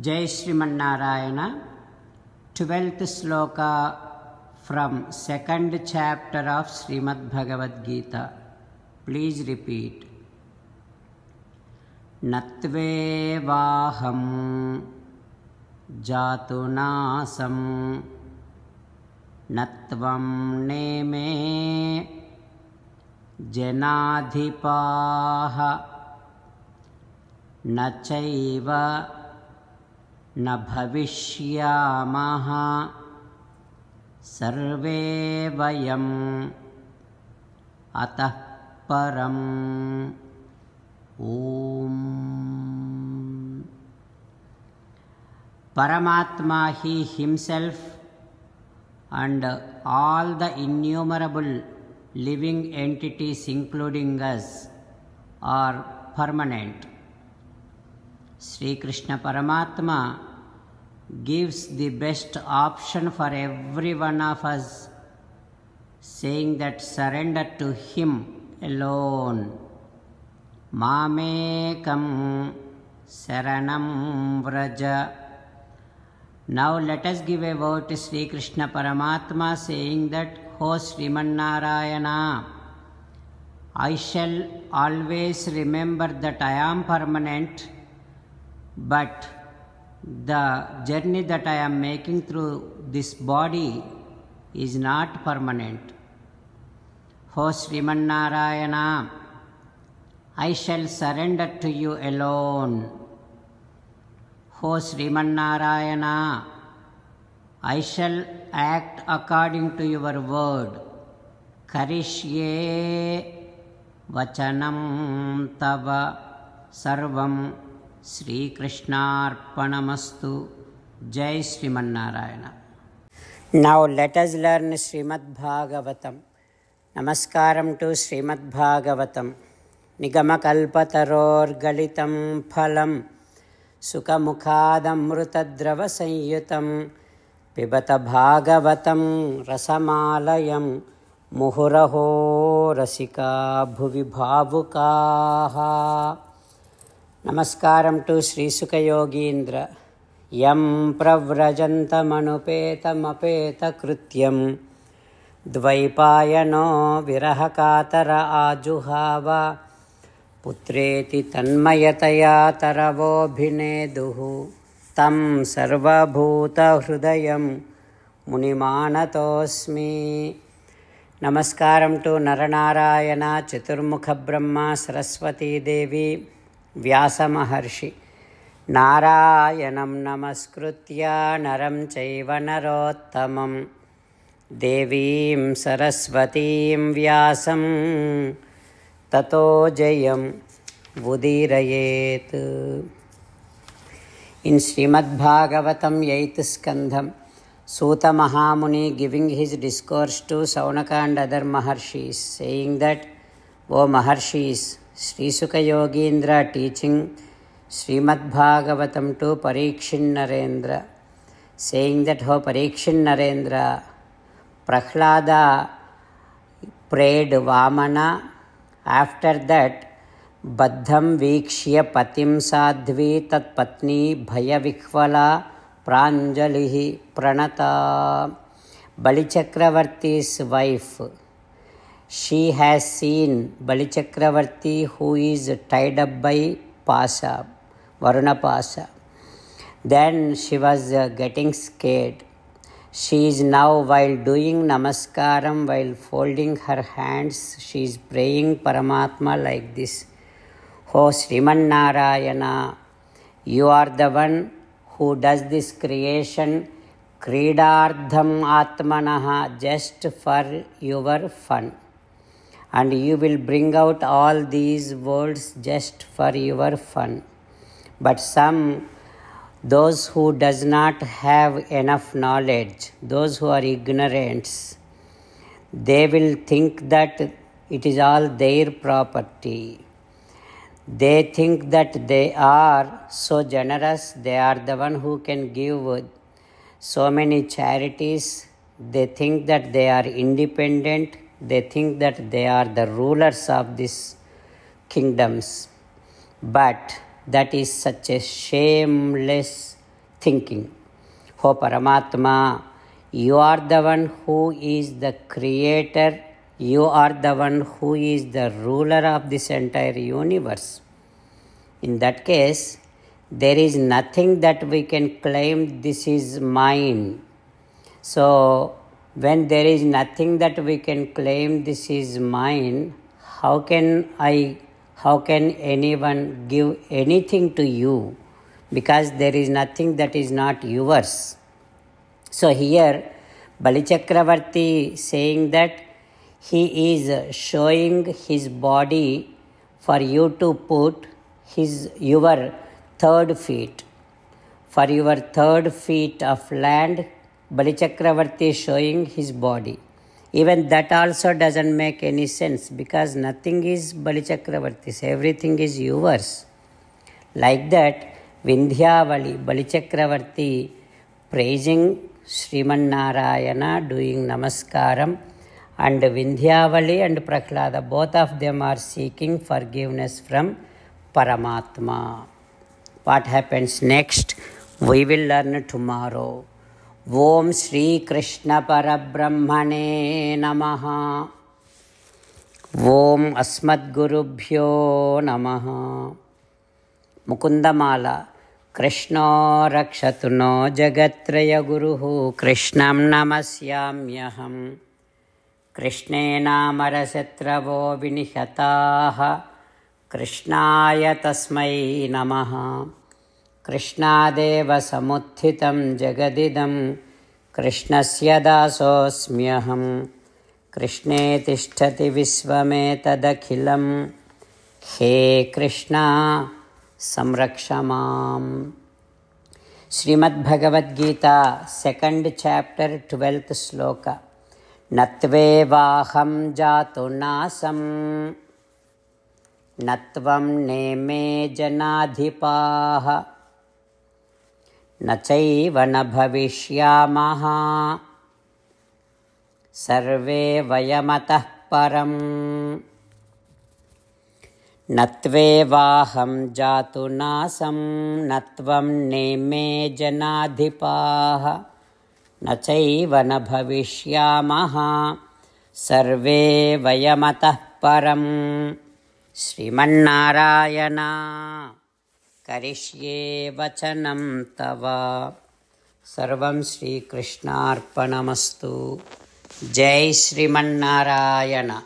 Jai Srimannarayana, 12th sloka from 2nd chapter of Srimad Bhagavad Gita. Please repeat. Natvevaham jatunasam natvam neme janadhipaha nachaiva न भविष्यामः सर्वे वयम् अतः परम् ओम. Paramatma, he himself and all the innumerable living entities including us are permanent. Sri Krishna Paramatma gives the best option for every one of us, saying that surrender to him alone. Mamekam saranam vraja. Now let us give a word to Sri Krishna Paramatma, saying that, O Srimannarayana, I shall always remember that I am permanent, but the journey that I am making through this body is not permanent. O Srimannarayana, I shall surrender to you alone. O Srimannarayana, I shall act according to your word. Karishye vachanam tava sarvam. Sri Krishnarpanamastu. Jai Srimannarayana. Now let us learn Srimad Bhagavatam. Namaskaram to Srimad Bhagavatam. Nigamakalpataror galitam phalam sukamukhadamrutadrava sanyutam pibata bhagavatam rasamalayam muhuraho rasika bhuvi bhavukaha. Namaskaram to Sri Sukha Yogindra. Yam pravrajantamanupeta krityam dvaipayano virahakatara ajuhava putreti tanmayataya taravo bhineduhu tam sarvabhuta hrudayam munimanatosmi. Namaskaram to Naranarayana, Chaturmukha Brahma, Saraswati Devi, Vyasa Maharshi. Narayanam namaskritya naram chaiva narottamam devim saraswatim vyasam tato jayam vudirayet. In Srimad Bhagavatam 8th Skandham, Suta Mahamuni giving his discourse to Saunaka and other Maharshis, saying that, O Maharshis, Sri Sukha Yogindra teaching Srimad Bhagavatam to Parikshin Narendra, saying that, O Parikshin Narendra, Prahlada prayed Vamana. After that, Baddham Vikshya Patim Sadhvi Tat Patni Bhaya Vikvala Pranjalihi Pranata. Bali Chakravarti's wife, she has seen Bali Chakravarti, who is tied up by Pasa, Varuna Pasa. Then she was getting scared. She is now, while doing namaskaram, while folding her hands, she is praying Paramatma like this. O Srimannarayana, you are the one who does this creation Kridardham Atmanaha, just for your fun. And you will bring out all these worlds just for your fun. But those who does not have enough knowledge, those who are ignorant, they will think that it is all their property. They think that they are so generous, they are the one who can give so many charities. They think that they are independent. They think that they are the rulers of these kingdoms. But that is such a shameless thinking. Oh Paramatma, you are the one who is the creator, you are the one who is the ruler of this entire universe. In that case, there is nothing that we can claim this is mine. So, when there is nothing that we can claim this is mine, how can anyone give anything to you? Because there is nothing that is not yours. So here, Bali Chakravarti saying that he is showing his body for you to put your third feet. For your third feet of land, Bali Chakravarti is showing his body. Even that also doesn't make any sense because nothing is Bali Chakravarti's, everything is yours. Like that, Vindhyavali, Bali Chakravarti praising Sriman Narayana, doing Namaskaram, and Vindhyavali and Prahlada, both of them are seeking forgiveness from Paramatma. What happens next? We will learn tomorrow. Om Shri Krishna Parabrahmane Namaha. Om Asmadgurubhyo Namaha. Mukundamala. Krishna Rakshatu no Jagatraya Guruhu Krishnam Namasyamyaham. Krishnena Marasatravo Vinihataha Krishnaya Tasmai Namaha. Krishnadeva Samuthitam Jagadidam Krishnasya Dasosmyaham. Krishne Tishtati Visvametadakhilam. He Krishna Samrakshamam. Srimad Bhagavad Gita, 2nd chapter, 12th sloka. Natve vaham jatu nasam, natvam neme janadhipaha, nachaiva na bhavishyamaha, sarve vayamatah param. Natve vaham jatu nasam, natvam neme janadhipaha, nachaiva na bhavishyamaha, sarve vayamatah param. Srimannarayana karishye vachanam tava. Sarvam Shri Krishnarpanamastu. Jai Srimannarayana.